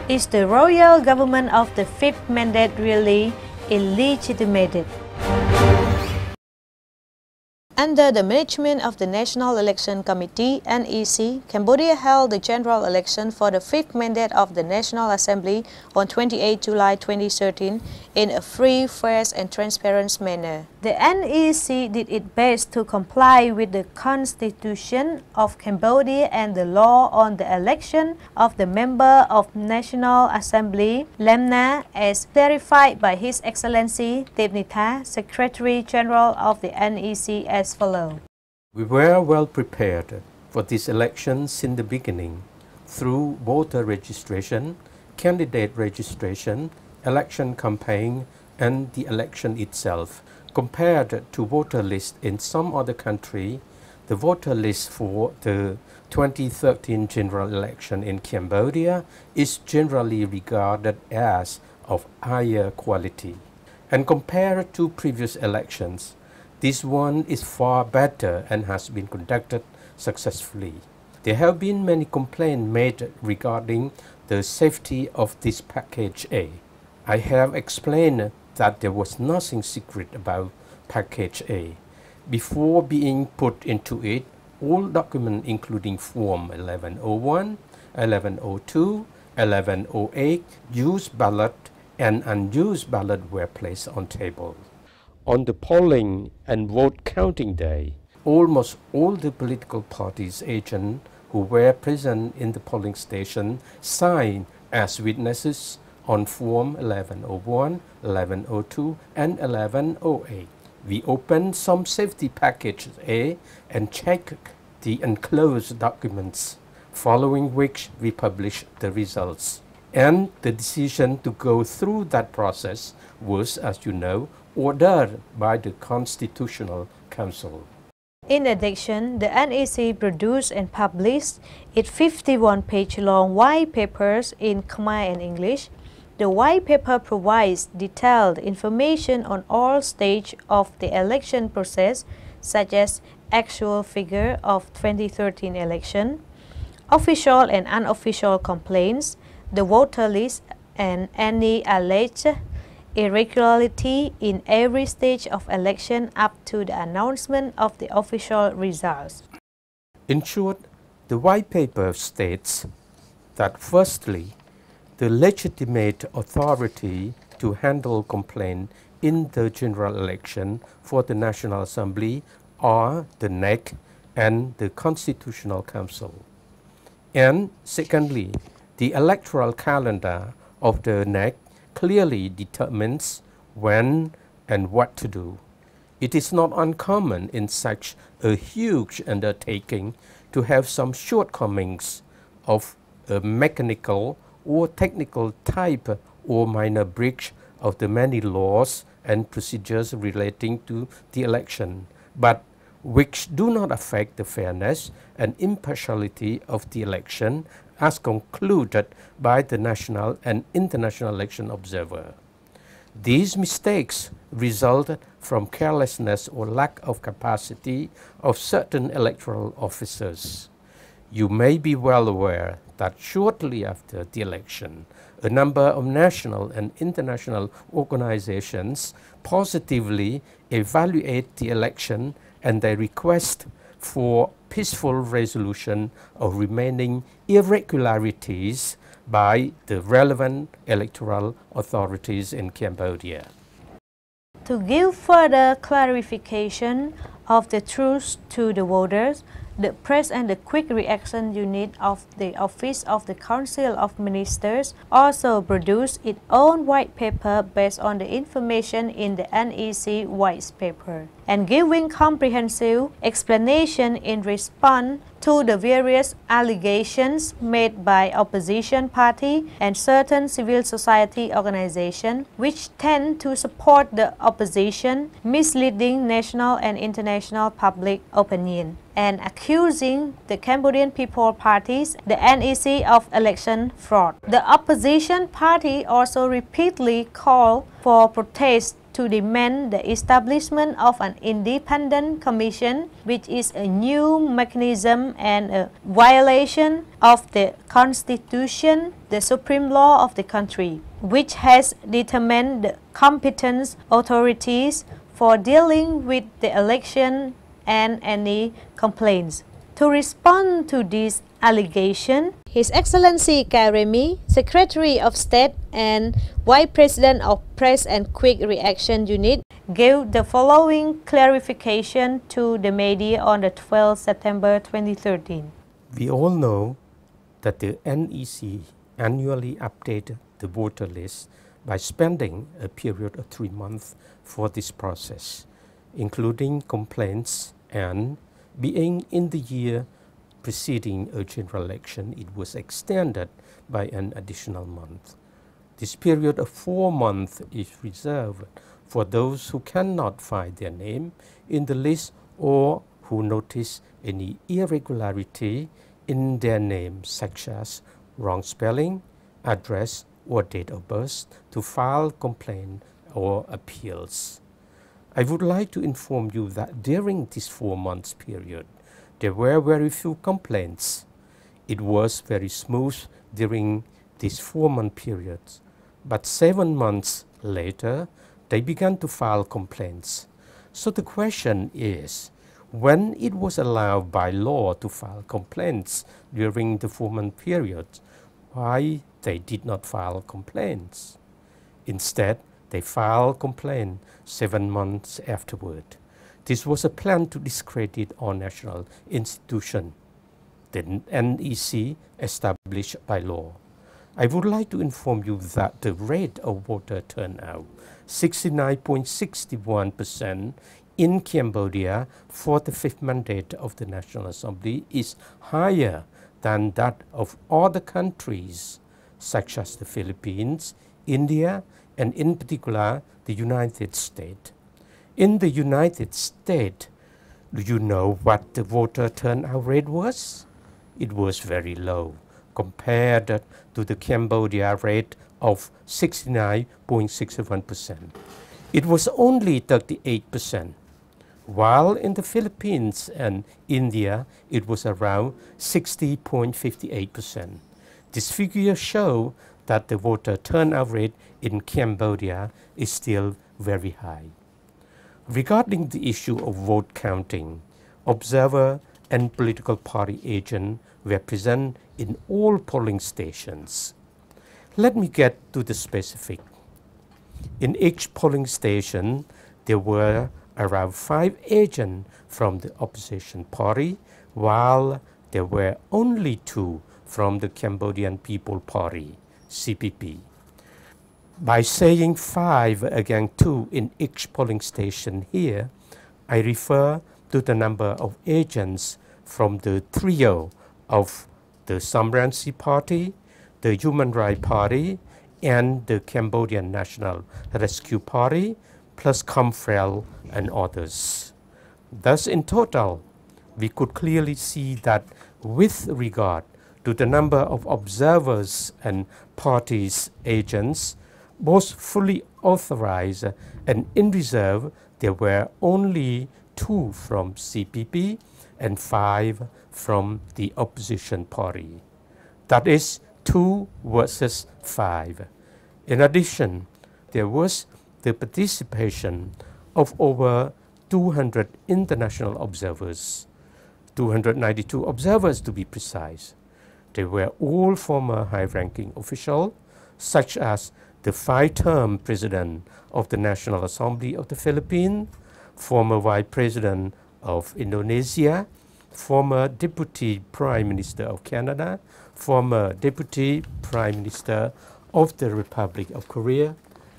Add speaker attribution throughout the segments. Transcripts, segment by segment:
Speaker 1: Is the royal government of the fifth mandate really illegitimate? Under the management of the National Election Committee (NEC), Cambodia held the general election for the fifth mandate of the National Assembly on 28 July 2013 in a free, fair and transparent manner. The NEC did its best to comply with the Constitution of Cambodia and the law on the election of the member of National Assembly, LEMNA, as clarified by His Excellency Tevnitha, Secretary General of the NEC, as follows.
Speaker 2: We were well prepared for this election since the beginning through voter registration, candidate registration, election campaign, and the election itself. Compared to voter lists in some other country, the voter list for the 2013 general election in Cambodia is generally regarded as of higher quality. And compared to previous elections, this one is far better and has been conducted successfully. There have been many complaints made regarding the safety of this package A. I have explained that there was nothing secret about package A. Before being put into it, all documents including Form 1101, 1102, 1108, used ballot and unused ballot were placed on table. On the polling and vote counting day, almost all the political parties' agents who were present in the polling station signed as witnesses on Form 1101, 1102, and 1108. We opened some safety package A and checked the enclosed documents, following which we published the results. And the decision to go through that process was, as you know, ordered by the Constitutional Council.
Speaker 1: In addition, the NEC produced and published its 51-page-long white papers in Khmer and English. The white paper provides detailed information on all stages of the election process, such as actual figure of 2013 election, official and unofficial complaints, the voter list, and any alleged irregularity in every stage of election up to the announcement of the official results.
Speaker 2: In short, the white paper states that firstly, the legitimate authority to handle complaint in the general election for the National Assembly are the NEC and the Constitutional Council. And secondly, the electoral calendar of the NEC clearly determines when and what to do. It is not uncommon in such a huge undertaking to have some shortcomings of a mechanical or technical type or minor breach of the many laws and procedures relating to the election, but which do not affect the fairness and impartiality of the election as concluded by the national and international election observer. These mistakes resulted from carelessness or lack of capacity of certain electoral officers. You may be well aware that shortly after the election, a number of national and international organizations positively evaluate the election and they request for peaceful resolution of remaining irregularities by the relevant electoral authorities in Cambodia.
Speaker 1: To give further clarification of the truth to the voters, the press and the quick reaction unit of the Office of the Council of Ministers also produced its own white paper based on the information in the NEC white paper, and giving comprehensive explanation in response to the various allegations made by opposition party and certain civil society organizations which tend to support the opposition, misleading national and international public opinion, and accusing the Cambodian People parties, the NEC, of election fraud. The opposition party also repeatedly called for protest to demand the establishment of an independent commission, which is a new mechanism and a violation of the constitution, the supreme law of the country, which has determined the competent authorities for dealing with the election and any complaints. To respond to this allegation, His Excellency Karemi, Secretary of State and Vice President of Press and Quick Reaction Unit, gave the following clarification to the media on the 12th September 2013.
Speaker 2: We all know that the NEC annually updates the voter list by spending a period of 3 months for this process, including complaints, and being in the year preceding a general election, it was extended by an additional month. This period of 4 months is reserved for those who cannot find their name in the list or who notice any irregularity in their name, such as wrong spelling, address, or date of birth, to file complaint or appeals. I would like to inform you that during this 4 months period, there were very few complaints. It was very smooth during this 4-month period, but 7 months later, they began to file complaints. So the question is, when it was allowed by law to file complaints during the 4-month period, why they did not file complaints? Instead, they filed complaint 7 months afterward. This was a plan to discredit our national institution, the NEC established by law. I would like to inform you that the rate of voter turnout, 69.61% in Cambodia for the 5th mandate of the National Assembly, is higher than that of other countries such as the Philippines, India, and in particular the United States. In the United States, do you know what the voter turnout rate was? It was very low compared to the Cambodia rate of 69.61%. It was only 38%, while in the Philippines and India, it was around 60.58%. This figure shows that the voter turnout rate in Cambodia is still very high. Regarding the issue of vote counting, observer and political party agents were present in all polling stations. Let me get to the specific. In each polling station, there were around 5 agents from the opposition party, while there were only 2 from the Cambodian People Party, CPP. By saying 5 against 2 in each polling station here, I refer to the number of agents from the trio of the Samransi Party, the Human Rights Party, and the Cambodian National Rescue Party, plus Comfrel and others. Thus, in total, we could clearly see that with regard to the number of observers and parties agents, both fully authorized and in reserve, there were only 2 from CPP and 5 from the opposition party. That is 2 versus 5. In addition, there was the participation of over 200 international observers, 292 observers to be precise. They were all former high-ranking officials, such as the 5-term President of the National Assembly of the Philippines, former Vice President of Indonesia, former Deputy Prime Minister of Canada, former Deputy Prime Minister of the Republic of Korea,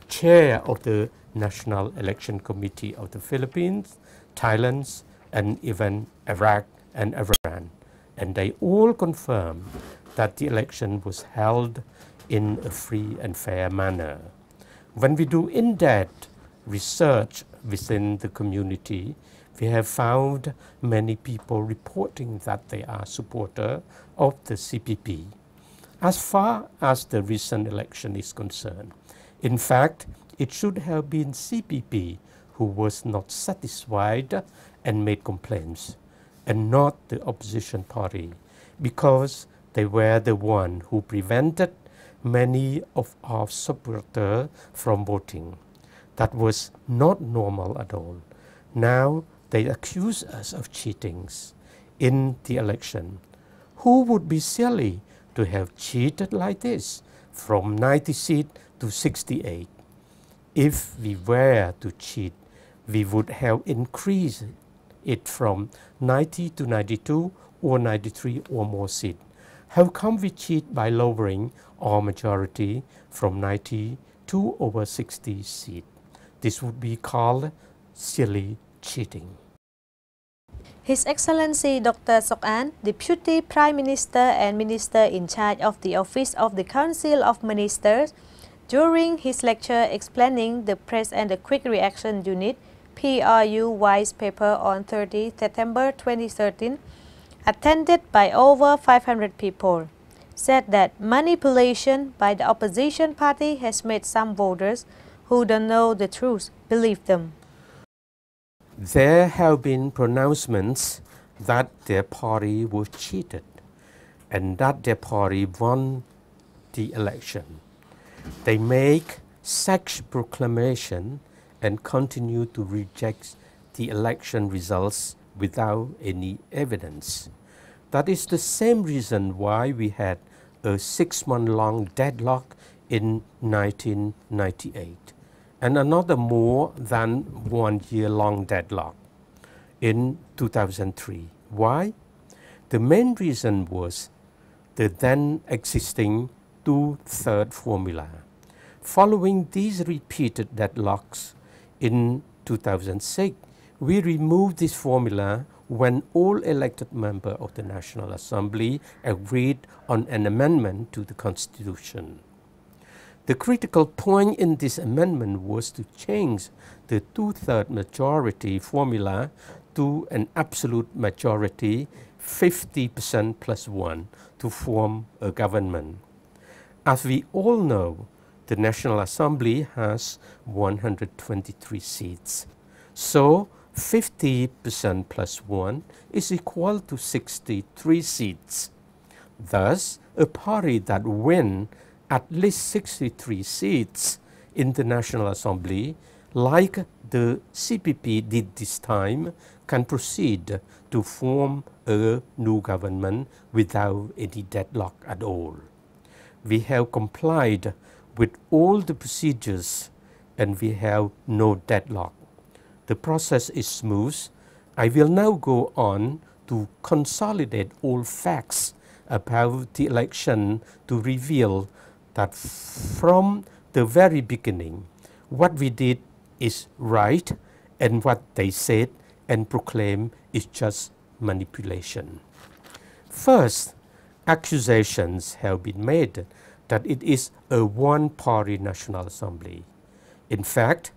Speaker 2: Chair of the National Election Committee of the Philippines, Thailand, and even Iraq and Iran. And they all confirmed that the election was held in a free and fair manner. When we do in-depth research within the community, we have found many people reporting that they are supporters of the CPP. As far as the recent election is concerned, in fact, it should have been CPP who was not satisfied and made complaints, and not the opposition party, because they were the one who prevented many of our supporters from voting. That was not normal at all. Now they accuse us of cheating in the election. Who would be silly to have cheated like this from 90 seats to 68? If we were to cheat, we would have increased it from 90 to 92 or 93 or more seats. How come we cheat by lowering our majority from 90 to over 60 seats? This would be called silly cheating.
Speaker 1: His Excellency Dr. Sok An, Deputy Prime Minister and Minister in charge of the Office of the Council of Ministers, during his lecture explaining the Press and the Quick Reaction Unit PRU Wise paper on 30 September 2013, attended by over 500 people, said that manipulation by the opposition party has made some voters who don't know the truth believe them.
Speaker 2: There have been pronouncements that their party was cheated and that their party won the election. They make such proclamation and continue to reject the election results without any evidence. That is the same reason why we had a 6-month-long deadlock in 1998 and another more than 1-year-long deadlock in 2003. Why? The main reason was the then existing 2/3 formula. Following these repeated deadlocks in 2006, we removed this formula when all elected members of the National Assembly agreed on an amendment to the Constitution. The critical point in this amendment was to change the 2/3 majority formula to an absolute majority 50% plus 1 to form a government. As we all know, the National Assembly has 123 seats. So 50% plus 1 is equal to 63 seats. Thus, a party that wins at least 63 seats in the National Assembly, like the CPP did this time, can proceed to form a new government without any deadlock at all. We have complied with all the procedures and we have no deadlock. The process is smooth. I will now go on to consolidate all facts about the election to reveal that from the very beginning, what we did is right and what they said and proclaimed is just manipulation. First, accusations have been made that it is a one-party National Assembly. In fact,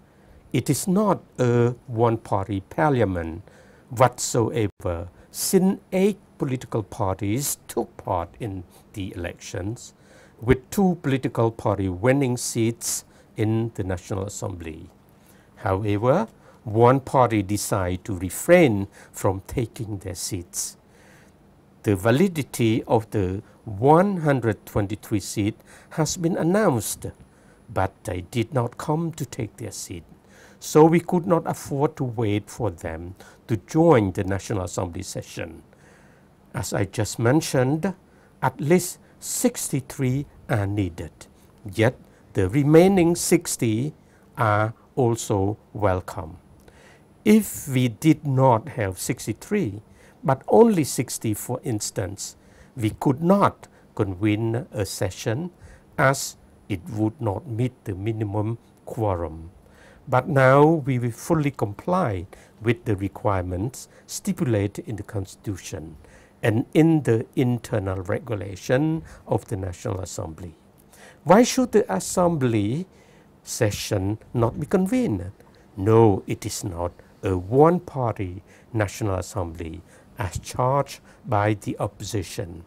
Speaker 2: it is not a one-party parliament whatsoever, since 8 political parties took part in the elections, with 2 political parties winning seats in the National Assembly. However, one party decided to refrain from taking their seats. The validity of the 123 seats has been announced, but they did not come to take their seat. So we could not afford to wait for them to join the National Assembly session. As I just mentioned, at least 63 are needed, yet the remaining 60 are also welcome. If we did not have 63, but only 60 for instance, we could not convene a session as it would not meet the minimum quorum. But now we will fully comply with the requirements stipulated in the Constitution and in the internal regulation of the National Assembly. Why should the Assembly session not be convened? No, it is not a one-party National Assembly as charged by the opposition.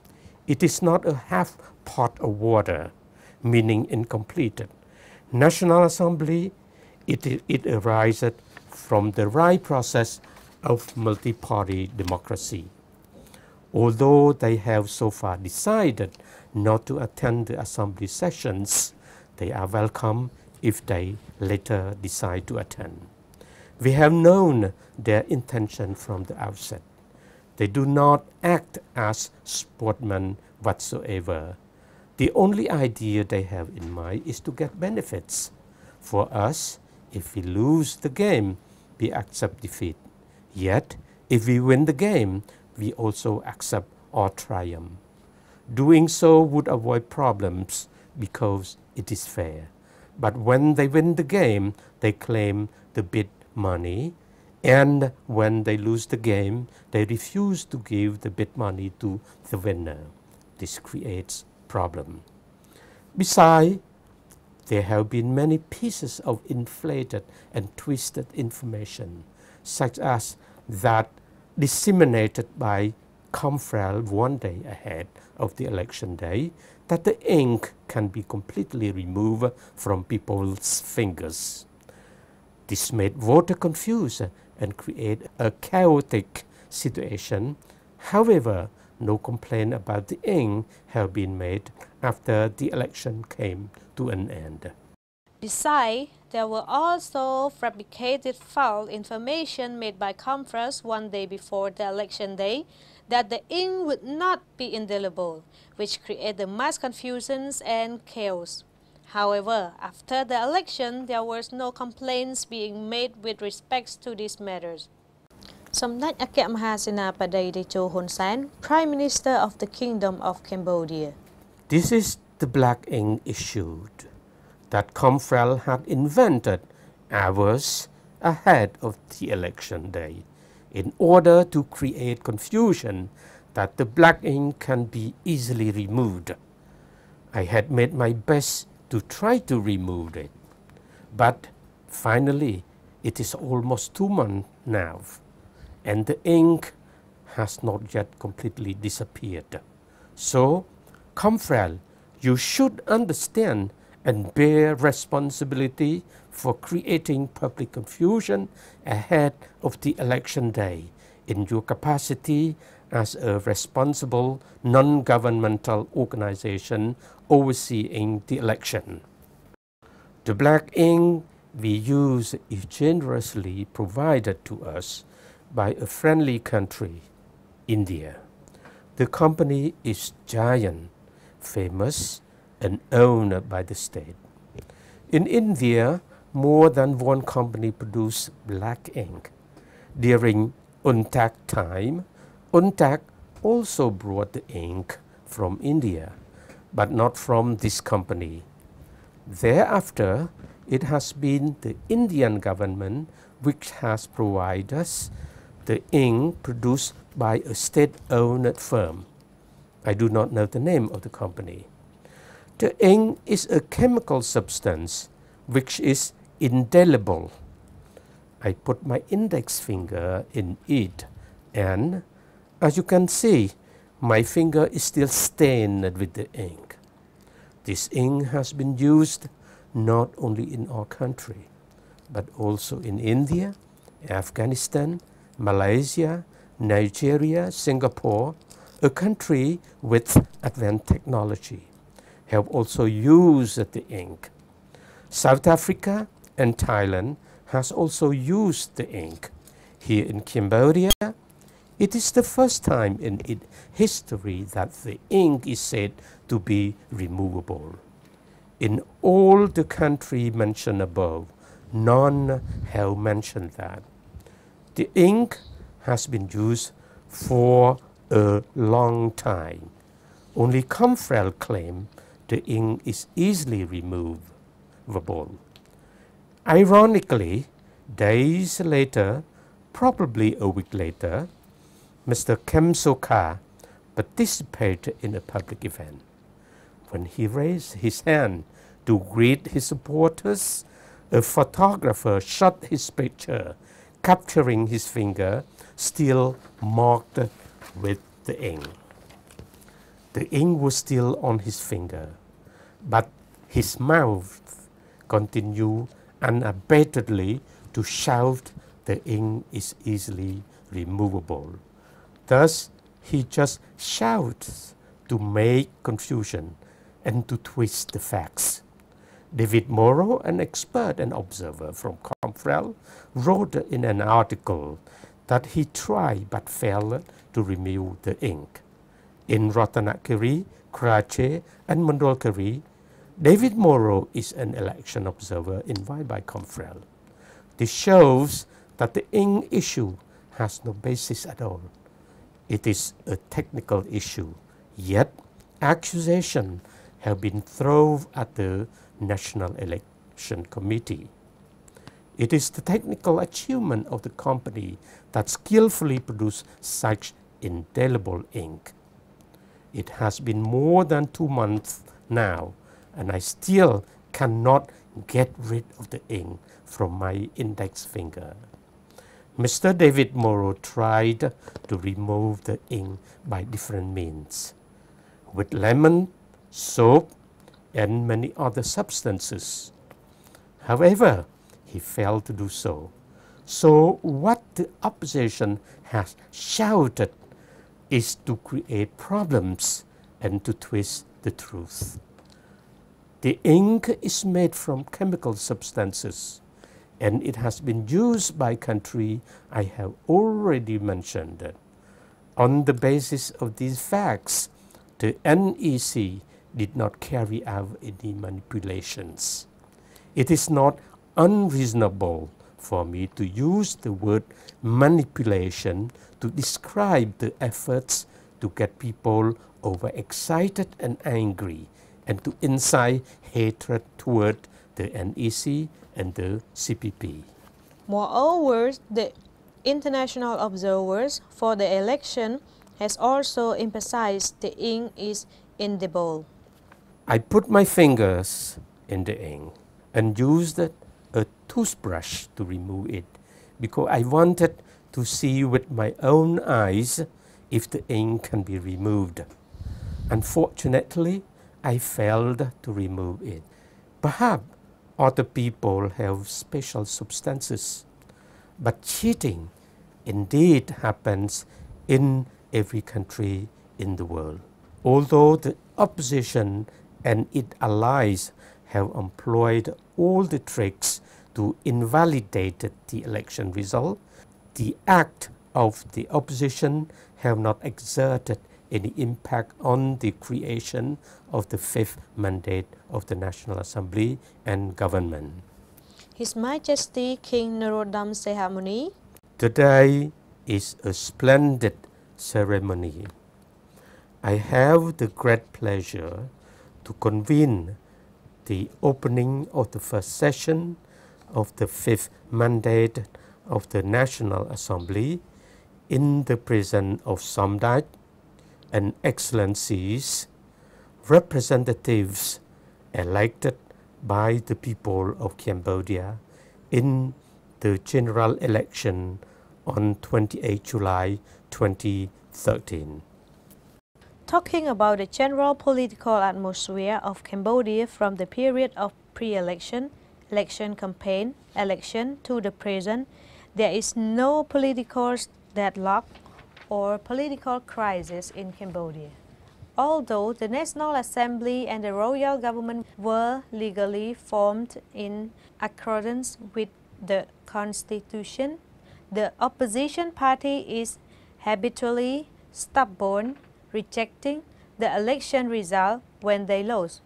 Speaker 2: It is not a half pot of water, meaning incomplete. National Assembly It arises from the right process of multi-party democracy. Although they have so far decided not to attend the assembly sessions, they are welcome if they later decide to attend. We have known their intention from the outset. They do not act as sportsmen whatsoever. The only idea they have in mind is to get benefits. For us, if we lose the game, we accept defeat. Yet, if we win the game, we also accept our triumph. Doing so would avoid problems because it is fair. But when they win the game, they claim the bid money, and when they lose the game, they refuse to give the bid money to the winner. This creates problem. Besides, there have been many pieces of inflated and twisted information, such as that disseminated by Comfrel one day ahead of the election day, that the ink can be completely removed from people's fingers. This made voters confused and create a chaotic situation. However, no complaint about the ink have been made after the election came to an end.
Speaker 1: Besides, there were also fabricated false information made by Comfrel one day before the election day that the ink would not be indelible, which created mass confusions and chaos. However, after the election, there was no complaints being made with respect to these matters. សម្ដេចអគ្គមហាសេនាបតីតេជោហ៊ុនសែន Prime Minister of the Kingdom of Cambodia.
Speaker 2: This is the black ink issued that Comfrel had invented hours ahead of the election day in order to create confusion that the black ink can be easily removed. I had made my best to try to remove it, but finally it is almost 2 months now, and the ink has not yet completely disappeared. So, Comfrel, you should understand and bear responsibility for creating public confusion ahead of the election day in your capacity as a responsible non-governmental organization overseeing the election. The black ink we use is generously provided to us by a friendly country, India. The company is giant, famous, and owned by the state. In India, more than one company produced black ink. During UNTAC time, UNTAC also brought the ink from India, but not from this company. Thereafter, it has been the Indian government which has provided us the ink produced by a state-owned firm. I do not know the name of the company. The ink is a chemical substance which is indelible. I put my index finger in it, and as you can see, my finger is still stained with the ink. This ink has been used not only in our country, but also in India, Afghanistan, Malaysia, Nigeria, Singapore, a country with advanced technology, have also used the ink. South Africa and Thailand has also used the ink. Here in Cambodia, it is the first time in its history that the ink is said to be removable. In all the countries mentioned above, none have mentioned that. The ink has been used for a long time. Only Comfrel claimed the ink is easily removable. Ironically, days later, probably a week later, Mr. Kem Sokha participated in a public event. When he raised his hand to greet his supporters, a photographer shot his picture, capturing his finger still marked with the ink. The ink was still on his finger, but his mouth continued unabatedly to shout the ink is easily removable. Thus, he just shouts to make confusion and to twist the facts. David Morrow, an expert and observer from Confrel, wrote in an article that he tried but failed to remove the ink. In Ratanakiri, Karachi, and Mandolkari, David Morrow is an election observer invited by Confrel. This shows that the ink issue has no basis at all. It is a technical issue, yet accusations have been thrown at the National Election Committee. It is the technical achievement of the company that skillfully produced such indelible ink. It has been more than 2 months now, and I still cannot get rid of the ink from my index finger. Mr. David Morrow tried to remove the ink by different means, with lemon, soap, and many other substances. However, he failed to do so. So what the opposition has shouted is to create problems and to twist the truth. The ink is made from chemical substances, and it has been used by country I have already mentioned. On the basis of these facts, the NEC did not carry out any manipulations. It is not unreasonable for me to use the word manipulation to describe the efforts to get people overexcited and angry and to incite hatred toward the NEC and the CPP.
Speaker 1: Moreover, the international observers for the election has also emphasized the ink is indelible.
Speaker 2: I put my fingers in the ink and used a toothbrush to remove it because I wanted to see with my own eyes if the ink can be removed. Unfortunately, I failed to remove it. Perhaps other people have special substances, but cheating indeed happens in every country in the world. Although the opposition and its allies have employed all the tricks to invalidate the election result, the act of the opposition have not exerted any impact on the creation of the fifth mandate of the National Assembly and government.
Speaker 1: His Majesty King Norodom Sihamoni.
Speaker 2: Today is a splendid ceremony. I have the great pleasure to convene the opening of the first session of the fifth mandate of the National Assembly in the presence of Samdach and Excellencies, representatives elected by the people of Cambodia in the general election on 28 July 2013.
Speaker 1: Talking about the general political atmosphere of Cambodia from the period of pre-election, election campaign, election to the present, there is no political deadlock or political crisis in Cambodia. Although the National Assembly and the royal government were legally formed in accordance with the Constitution, the opposition party is habitually stubborn, rejecting the election result when they lose.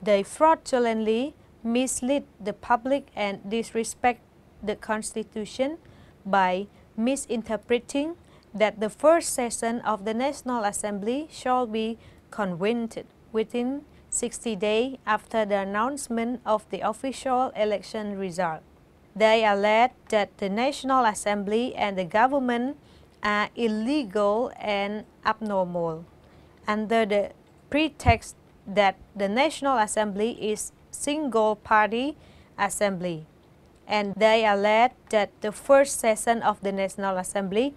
Speaker 1: They fraudulently mislead the public and disrespect the Constitution by misinterpreting that the first session of the National Assembly shall be convened within 60 days after the announcement of the official election result. They allege that the National Assembly and the government are illegal and abnormal, under the pretext that the National Assembly is single-party assembly, and they allege that the first session of the National Assembly,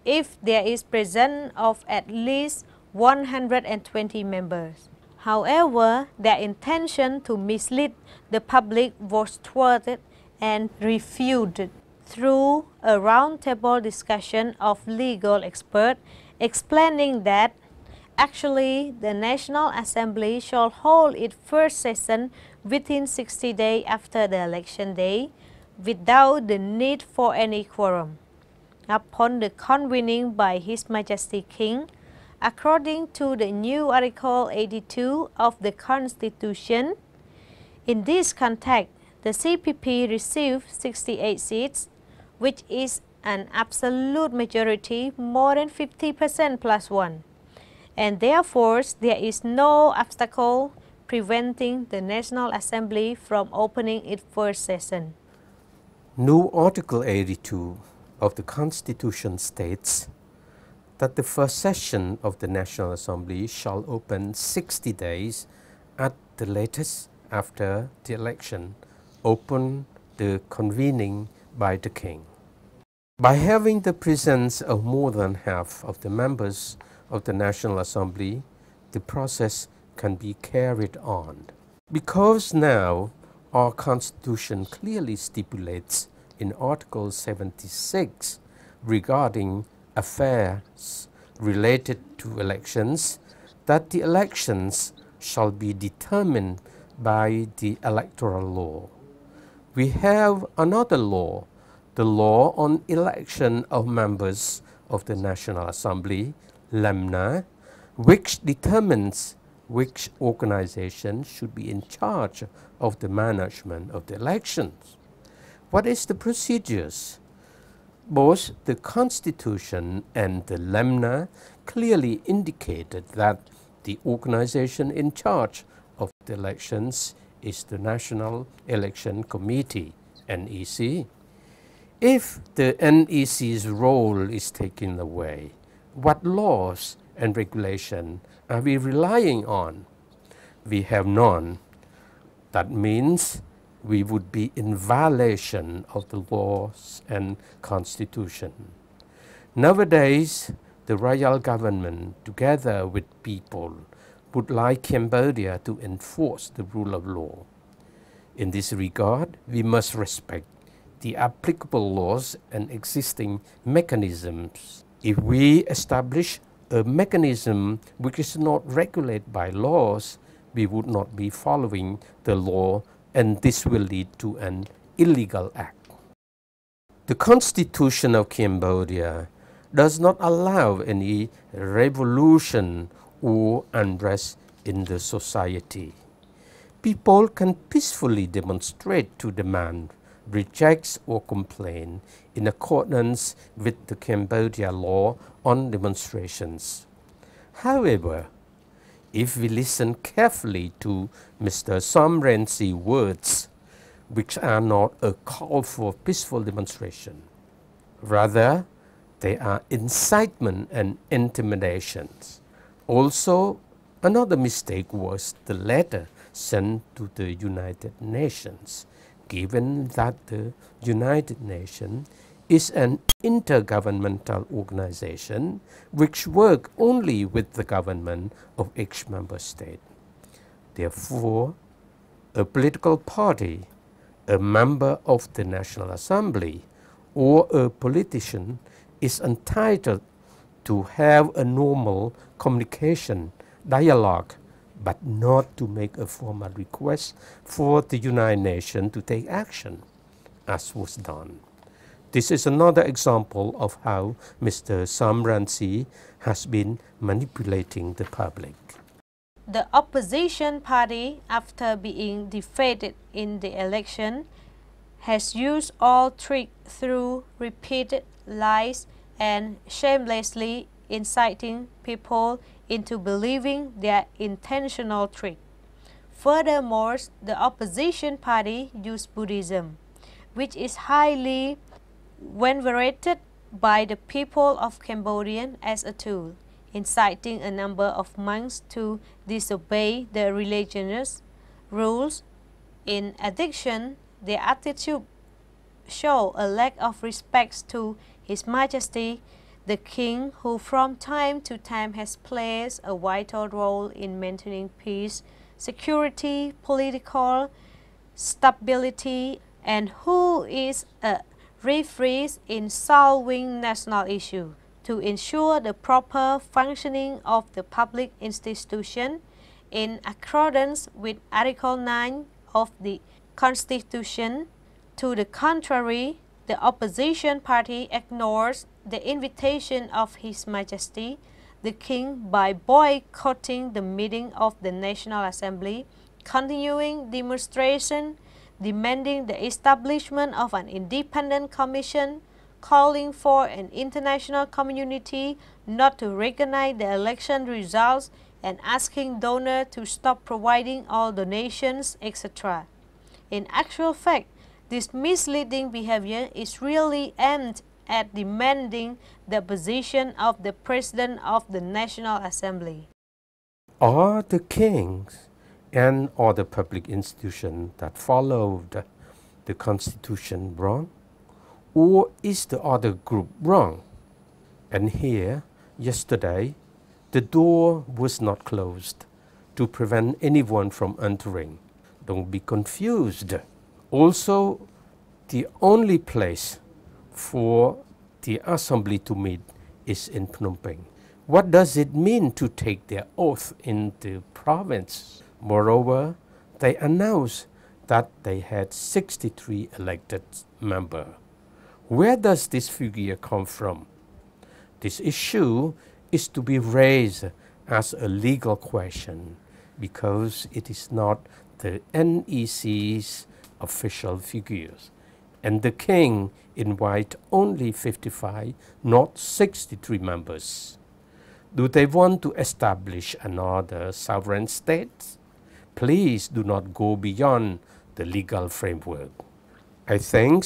Speaker 1: if there is presence of at least 120 members, However, their intention to mislead the public was thwarted and refuted through a roundtable discussion of legal experts explaining that actually the National Assembly shall hold its first session within 60 days after the election day without the need for any quorum. Upon the convening by His Majesty King, according to the new Article 82 of the Constitution, in this context, the CPP received 68 seats, which is an absolute majority more than 50% plus one, and therefore there is no obstacle preventing the National Assembly from opening its first session.
Speaker 2: New Article 82 of the Constitution states that the first session of the National Assembly shall open 60 days at the latest after the election, open the convening by the King. By having the presence of more than half of the members of the National Assembly, the process can be carried on. Because now our Constitution clearly stipulates in Article 76 regarding affairs related to elections that the elections shall be determined by the electoral law. We have another law, the law on election of members of the National Assembly, LEMNA, which determines which organization should be in charge of the management of the elections. What is the procedures? Both the Constitution and the LEMNA clearly indicated that the organization in charge of the elections is the National Election Committee, NEC. If the NEC's role is taken away, what laws and regulation are we relying on? We have none. That means we would be in violation of the laws and Constitution. Nowadays, the royal government, together with people, would like Cambodia to enforce the rule of law. In this regard, we must respect the applicable laws and existing mechanisms. If we establish a mechanism which is not regulated by laws, we would not be following the law, and this will lead to an illegal act. The Constitution of Cambodia does not allow any revolution or unrest in the society. People can peacefully demonstrate to demand, reject or complain in accordance with the Cambodia law on demonstrations. However, if we listen carefully to Mr. Sam Rainsie's words, which are not a call for peaceful demonstration, rather they are incitement and intimidations. Also, another mistake was the letter sent to the United Nations, given that the United Nations is an intergovernmental organization which works only with the government of each member state. Therefore, a political party, a member of the National Assembly, or a politician is entitled to have a normal communication, dialogue, but not to make a formal request for the United Nations to take action, as was done. This is another example of how Mr. Sam Rainsy has been manipulating the public.
Speaker 1: The opposition party, after being defeated in the election, has used all tricks through repeated lies and shamelessly inciting people into believing their intentional trick. Furthermore, the opposition party used Buddhism, which is highly venerated by the people of Cambodia, as a tool, inciting a number of monks to disobey the religious rules. In addition, their attitude show a lack of respect to His Majesty, the king, who from time to time has played a vital role in maintaining peace, security, political stability, and who is a referee in solving national issues to ensure the proper functioning of the public institution in accordance with Article 9 of the Constitution. To the contrary, the opposition party ignores the invitation of His Majesty the King by boycotting the meeting of the National Assembly, continuing demonstration, demanding the establishment of an independent commission, calling for an international community not to recognize the election results, and asking donors to stop providing all donations, etc. In actual fact, this misleading behavior is really aimed at demanding the position of the President of the National Assembly.
Speaker 2: Are the kings and all the public institutions that followed the Constitution wrong? Or is the other group wrong? And here, yesterday, the door was not closed to prevent anyone from entering. Don't be confused. Also, the only place for the assembly to meet is in Phnom Penh. What does it mean to take their oath in the province? Moreover, they announced that they had 63 elected members. Where does this figure come from? This issue is to be raised as a legal question because it is not the NEC's official figures. And the king invite only 55, not 63 members. Do they want to establish another sovereign state? Please do not go beyond the legal framework. I think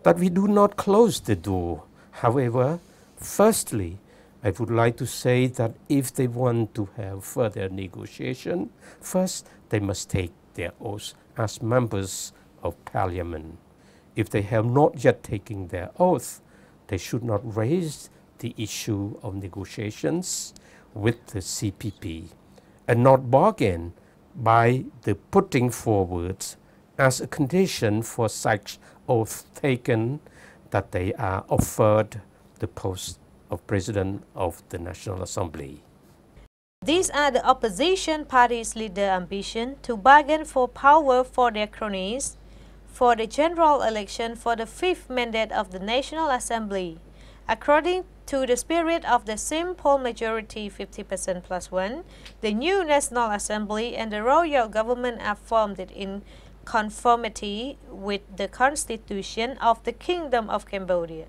Speaker 2: that we do not close the door. However, firstly, I would like to say that if they want to have further negotiation, first they must take their oath as members of parliament. If they have not yet taken their oath, they should not raise the issue of negotiations with the CPP and not bargain by the putting forward as a condition for such oath taken that they are offered the post of President of the National Assembly.
Speaker 1: These are the opposition party's leader ambition to bargain for power for their cronies for the general election for the 5th mandate of the National Assembly. According to the spirit of the simple majority 50% plus 1, the new National Assembly and the royal government are formed in conformity with the Constitution of the Kingdom of Cambodia.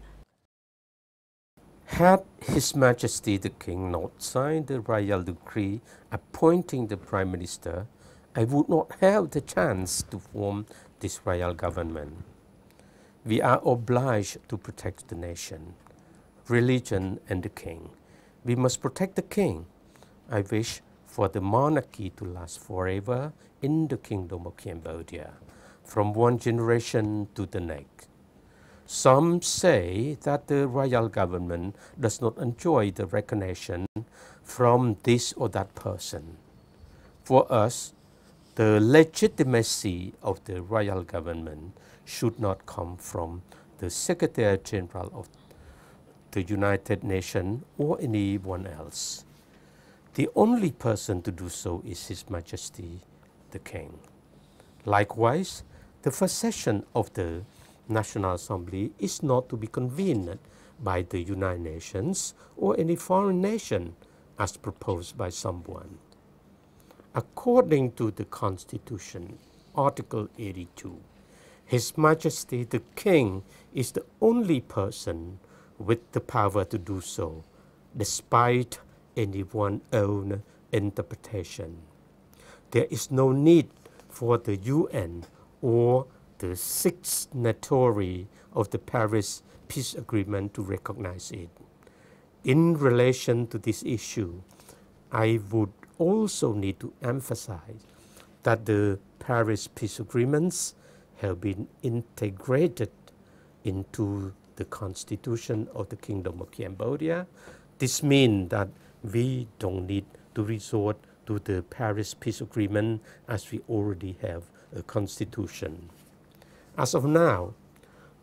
Speaker 2: Had His Majesty the King not signed the royal decree appointing the Prime Minister, I would not have the chance to form this royal government. We are obliged to protect the nation, religion, and the king. We must protect the king. I wish for the monarchy to last forever in the Kingdom of Cambodia, from one generation to the next. Some say that the royal government does not enjoy the recognition from this or that person. For us, the legitimacy of the royal government should not come from the Secretary General of the United Nations or anyone else. The only person to do so is His Majesty the King. Likewise, the first session of the National Assembly is not to be convened by the United Nations or any foreign nation as proposed by someone. According to the Constitution, Article 82, His Majesty the King is the only person with the power to do so, despite anyone's own interpretation. There is no need for the UN or the signatory of the Paris Peace Agreement to recognize it. In relation to this issue, I would also need to emphasize that the Paris Peace Agreements have been integrated into the Constitution of the Kingdom of Cambodia. This means that we don't need to resort to the Paris Peace Agreement as we already have a constitution. As of now,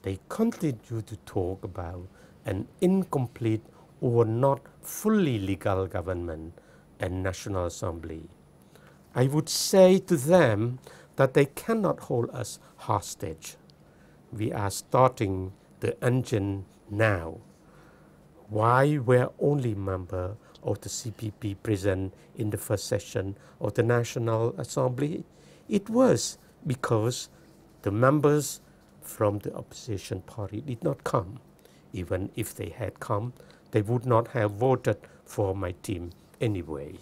Speaker 2: they continue to talk about an incomplete or not fully legal government and National Assembly. I would say to them that they cannot hold us hostage. We are starting the engine now. Why were only members of the CPP present in the first session of the National Assembly? It was because the members from the opposition party did not come. Even if they had come, they would not have voted for my team anyway.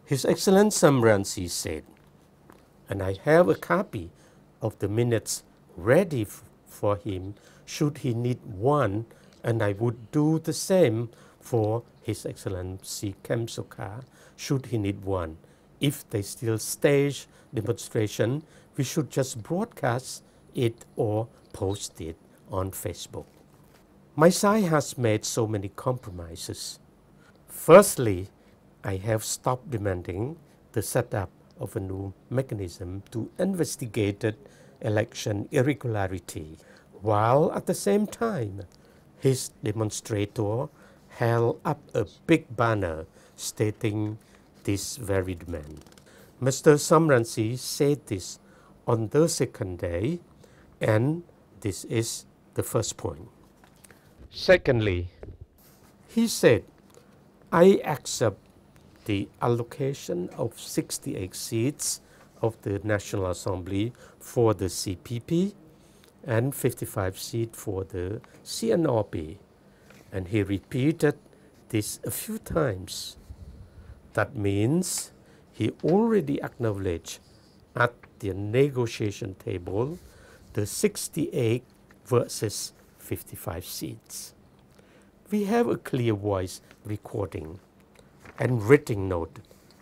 Speaker 2: His Excellency Sam Rainsy said, and I have a copy of the minutes ready for him should he need one, and I would do the same for His Excellency Kem Sokha should he need one. If they still stage demonstration, we should just broadcast it or post it on Facebook. My side has made so many compromises. Firstly, I have stopped demanding the setup of a new mechanism to investigate election irregularity, while at the same time, his demonstrator held up a big banner stating this very demand. Mr. Sam Rainsy said this on the second day, and this is the first point. Secondly, he said, I accept the allocation of 68 seats of the National Assembly for the CPP and 55 seats for the CNRP. And he repeated this a few times. That means he already acknowledged at the negotiation table the 68 versus 55 seats. We have a clear voice recording and written note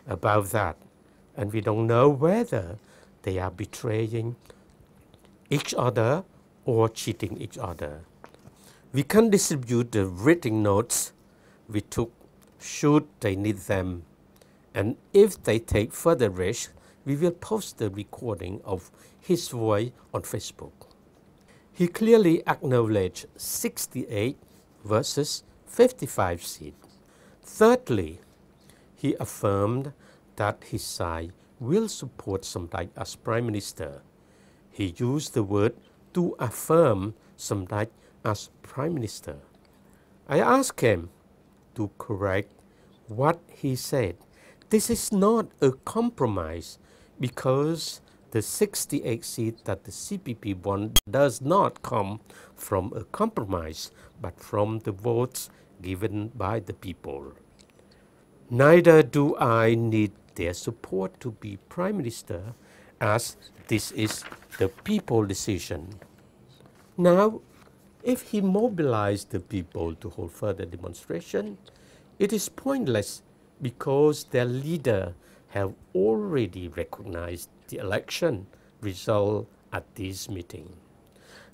Speaker 2: about that, and we don't know whether they are betraying each other or cheating each other. We can distribute the written notes we took should they need them, and if they take further risk, we will post the recording of his voice on Facebook. He clearly acknowledged 68 versus 55 seats. Thirdly, he affirmed that his side will support Samdech as Prime Minister. He used the word to affirm Samdech as Prime Minister. I asked him to correct what he said. This is not a compromise because the 68 seats that the CPP won does not come from a compromise, but from the votes given by the people. Neither do I need their support to be Prime Minister, as this is the people's decision. Now, if he mobilized the people to hold further demonstration, it is pointless because their leader have already recognized the election result at this meeting.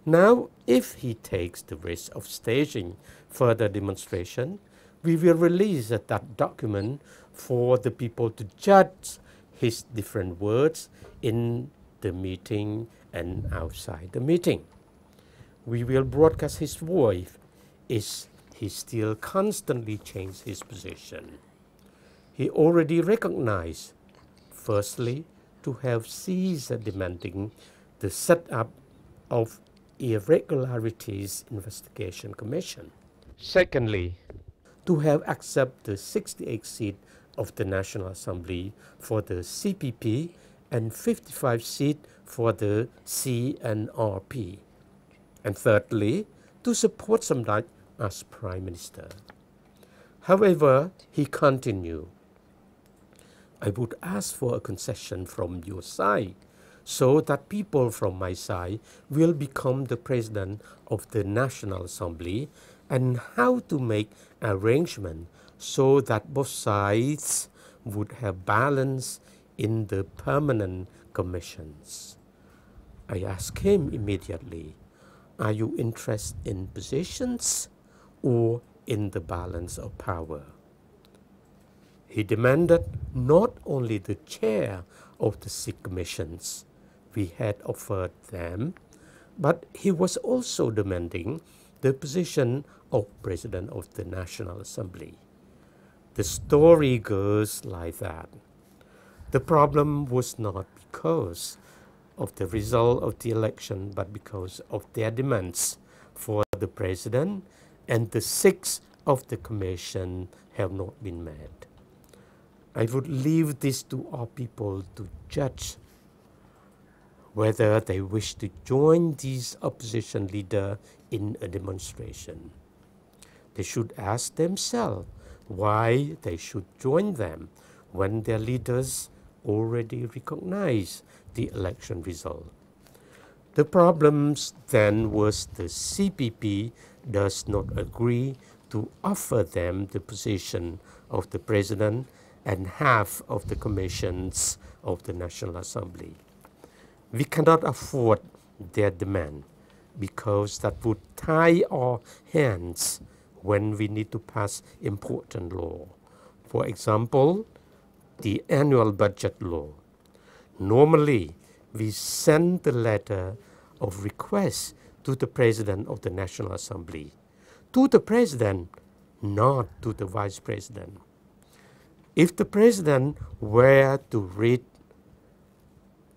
Speaker 2: Now, if he takes the risk of staging further demonstration, we will release that document for the people to judge his different words in the meeting and outside the meeting. We will broadcast his voice if he still constantly changes his position. He already recognized, firstly, to have ceased demanding the setup of Irregularities Investigation Commission. Secondly, to have accepted the 68 seats of the National Assembly for the CPP and 55 seats for the CNRP. And thirdly, to support Samdech as Prime Minister. However, he continued, I would ask for a concession from your side so that people from my side will become the President of the National Assembly, and how to make arrangement so that both sides would have balance in the permanent commissions. I asked him immediately, Are you interested in positions or in the balance of power? He demanded not only the chair of the six commissions we had offered them, but he was also demanding the position of President of the National Assembly. The story goes like that. The problem was not because of the result of the election, but because of their demands for the President, and the six of the Commission have not been met. I would leave this to our people to judge whether they wish to join these opposition leaders in a demonstration. They should ask themselves why they should join them when their leaders already recognize the election result. The problem then was the CPP does not agree to offer them the position of the President and half of the commissions of the National Assembly. We cannot afford their demand because that would tie our hands when we need to pass important law. For example, the annual budget law. Normally, we send the letter of request to the President of the National Assembly, to the President, not to the Vice President. If the President were to read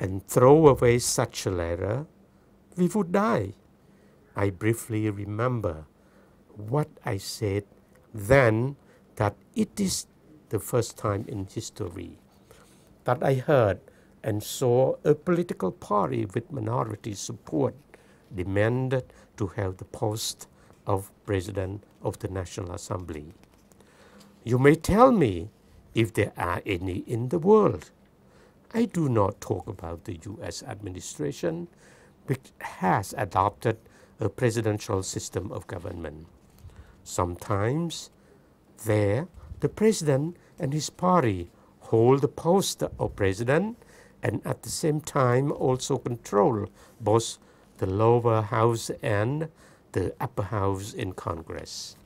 Speaker 2: and throw away such a letter, we would die. I briefly remember what I said then, that it is the first time in history that I heard and saw a political party with minority support demanded to have the post of President of the National Assembly. You may tell me if there are any in the world. I do not talk about the U.S. administration, which has adopted a presidential system of government. Sometimes there, the President and his party hold the post of President and at the same time also control both the lower house and the upper house in Congress.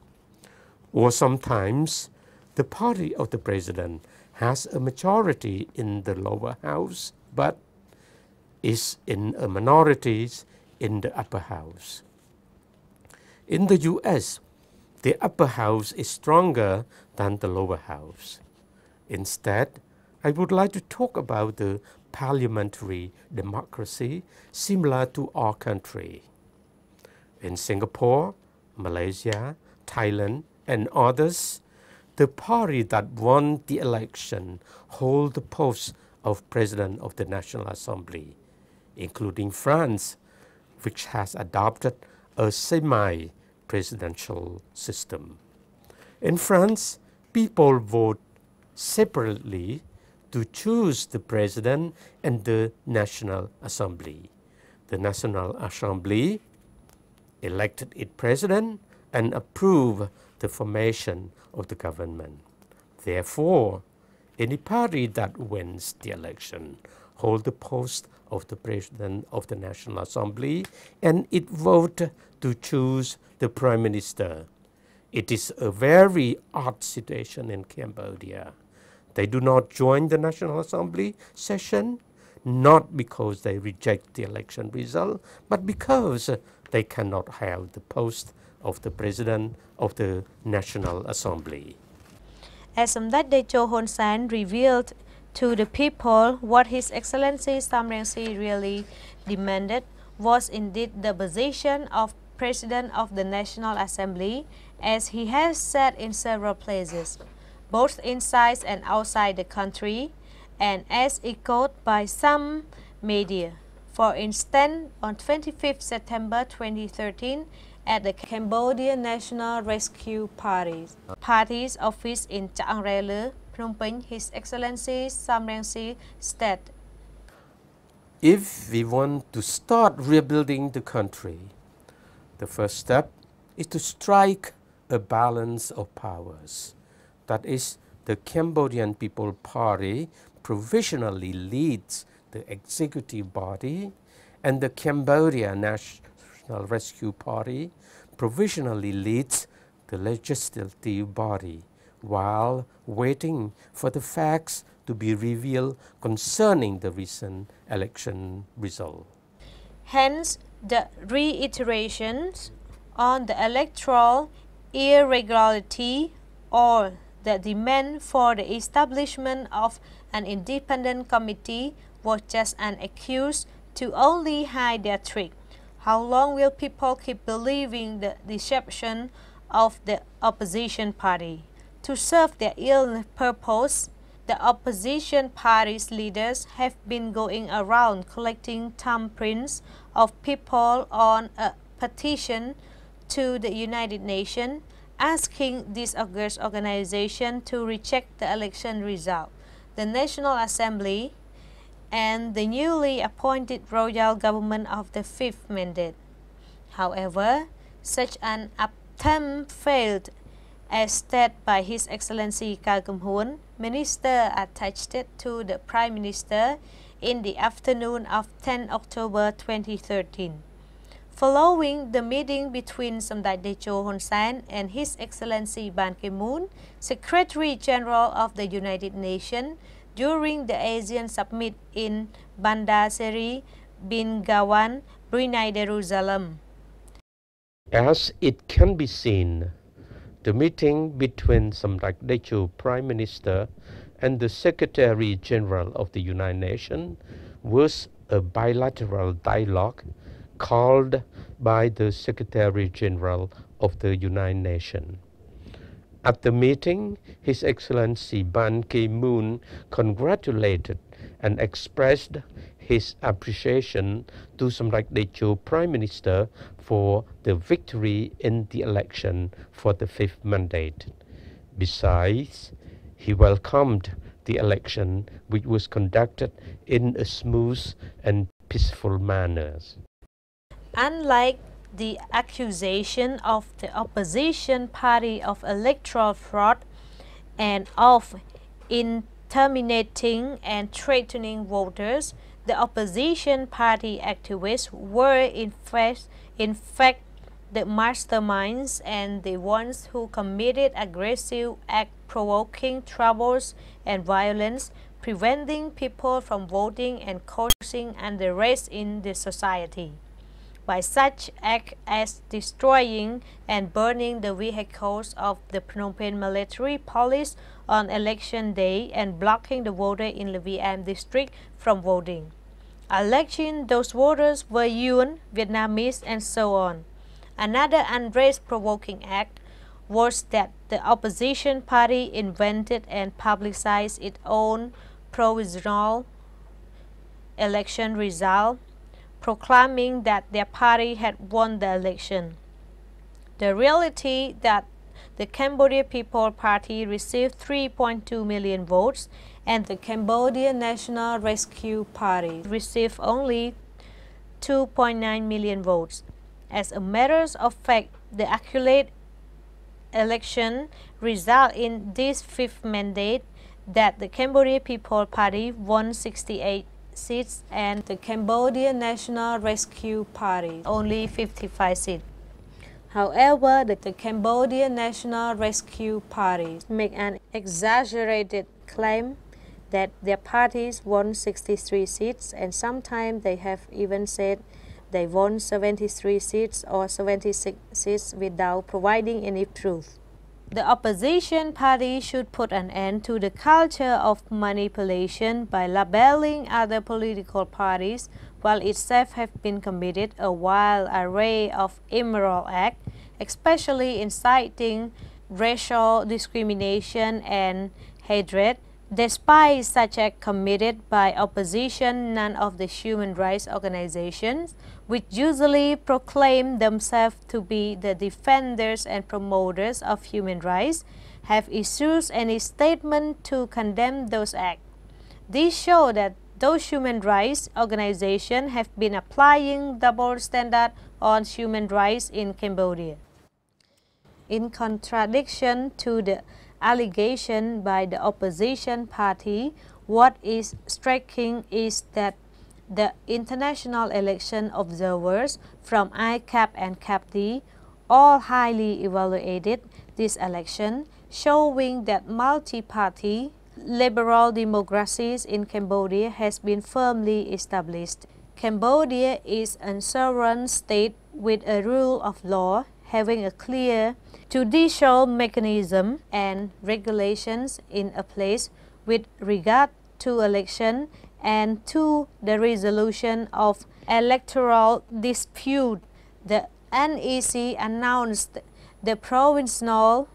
Speaker 2: Or sometimes the party of the President has a majority in the lower house, but is in a minority in the upper house. In the U.S., the upper house is stronger than the lower house. Instead, I would like to talk about the parliamentary democracy similar to our country. In Singapore, Malaysia, Thailand, and others, the party that won the election hold the post of President of the National Assembly, including France, which has adopted a semi-presidential system. In France, people vote separately to choose the President and the National Assembly. The National Assembly elected its President and approved the formation of the government. Therefore, any party that wins the election holds the post of the President of the National Assembly and it votes to choose the Prime Minister. It is a very odd situation in Cambodia. They do not join the National Assembly session, not because they reject the election result, but because they cannot have the post of the President of the National Assembly.
Speaker 1: As Samdech Techo Hun Sen revealed to the people what His Excellency Sam Rainsy really demanded was indeed the position of President of the National Assembly, as he has said in several places, both inside and outside the country, and as echoed by some media. For instance, on 25 September 2013, at the Cambodian National Rescue Party's office in Chaang Rele, Phnom Penh, His Excellency Sam Rainsy stated,
Speaker 2: If we want to start rebuilding the country, the first step is to strike a balance of powers. That is, the Cambodian People Party provisionally leads the executive body, and the Cambodian National Rescue Party provisionally leads the legislative body while waiting for the facts to be revealed concerning the recent election result.
Speaker 1: Hence, the reiterations on the electoral irregularity or the demand for the establishment of an independent committee was just an excuse to only hide their trick. How long will people keep believing the deception of the opposition party? To serve their ill purpose, the opposition party's leaders have been going around collecting thumbprints of people on a petition to the United Nations, asking this august organization to reject the election result. The National Assembly and the newly appointed royal government of the fifth mandate. However, such an attempt failed, as stated by His Excellency Cao Kum Hoon, Minister attached to the Prime Minister in the afternoon of 10 October 2013. Following the meeting between Samdech Techo Hun Sen and His Excellency Ban Ki-moon, Secretary General of the United Nations, during the ASEAN Summit in Bandar Seri Begawan, Brunei Darussalam.
Speaker 2: As it can be seen, the meeting between Samdech Techo Prime Minister and the Secretary General of the United Nations was a bilateral dialogue called by the Secretary General of the United Nations. At the meeting, His Excellency Ban Ki-moon congratulated and expressed his appreciation to Samdech Techo Prime Minister for the victory in the election for the fifth mandate. Besides, he welcomed the election, which was conducted in a smooth and peaceful manner.
Speaker 1: Unlike the accusation of the opposition party of electoral fraud and of intimidating and threatening voters, the opposition party activists were in fact the masterminds and the ones who committed aggressive acts provoking troubles and violence, preventing people from voting and causing unrest in the society. By such acts as destroying and burning the vehicles of the Phnom Penh military police on election day and blocking the voters in the VM district from voting. Alleging those voters were Yuan, Vietnamese, and so on. Another unrest-provoking act was that the opposition party invented and publicized its own provisional election result, proclaiming that their party had won the election. The reality that the Cambodia People Party received 3.2 million votes and the Cambodia National Rescue Party received only 2.9 million votes. As a matter of fact, the accurate election result in this fifth mandate that the Cambodia People Party won 68 seats and the Cambodia National Rescue Party only 55 seats. However, the Cambodia National Rescue Party make an exaggerated claim that their parties won 63 seats, and sometimes they have even said they won 73 seats or 76 seats without providing any proof. The opposition party should put an end to the culture of manipulation by labeling other political parties, while itself have been committed a wild array of immoral acts, especially inciting racial discrimination and hatred. Despite such acts committed by opposition, none of the human rights organizations, which usually proclaim themselves to be the defenders and promoters of human rights, have issued any statement to condemn those acts. These show that those human rights organizations have been applying double standards on human rights in Cambodia. In contradiction to the allegation by the opposition party, what is striking is that the international election observers from ICAP and CAPD all highly evaluated this election, showing that multi-party liberal democracies in Cambodia has been firmly established. Cambodia is a sovereign state with a rule of law, having a clear judicial mechanism and regulations in a place with regard to election and to the resolution of electoral dispute. The NEC announced the provincial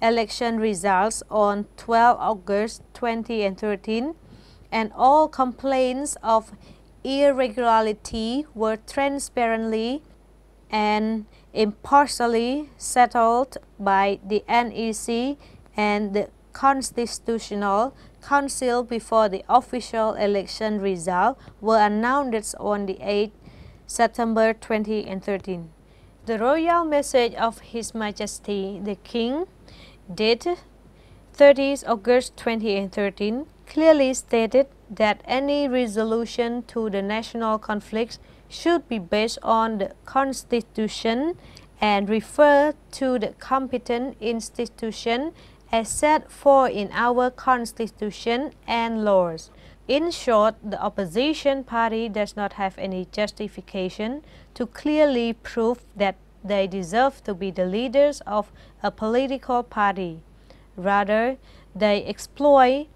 Speaker 1: election results on 12 August 2013, and all complaints of irregularity were transparently and impartially settled by the NEC and the Constitutional Council before the official election results were announced on the 8th September 2013. The royal message of His Majesty the King, dated 30th August 2013, clearly stated that any resolution to the national conflict should be based on the Constitution and refer to the competent institution as set forth in our Constitution and laws. In short, the opposition party does not have any justification to clearly prove that they deserve to be the leaders of a political party. Rather, they exploit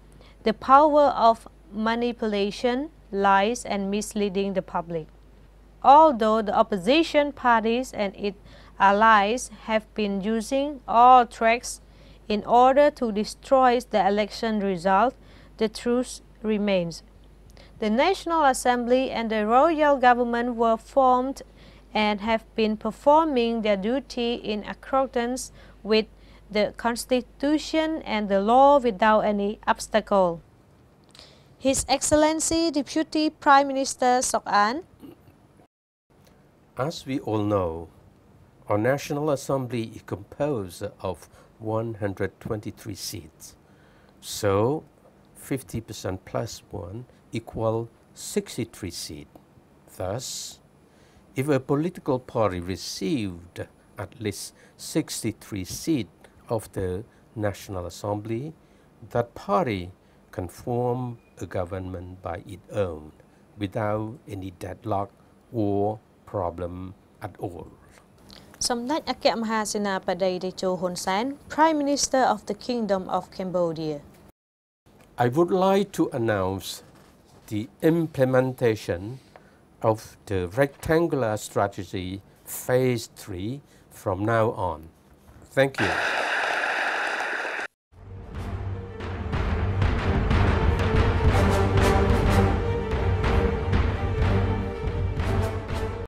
Speaker 1: the power of manipulation, lies, and misleading the public. Although the opposition parties and its allies have been using all tricks in order to destroy the election result, the truth remains. The National Assembly and the royal government were formed and have been performing their duty in accordance with the Constitution and the law without any obstacle. His Excellency Deputy Prime Minister Sok An.
Speaker 2: As we all know, our National Assembly is composed of 123 seats. So 50% plus 1 equals 63 seats. Thus, if a political party received at least 63 seats of the National Assembly, that party can form a government by its own without any deadlock or problem at all.
Speaker 1: សម្ដេចអគ្គមហាសេនាបតីតេជោហ៊ុនសែន Prime Minister of the Kingdom of Cambodia.
Speaker 2: I would like to announce the implementation of the rectangular strategy phase 3 from now on. Thank you.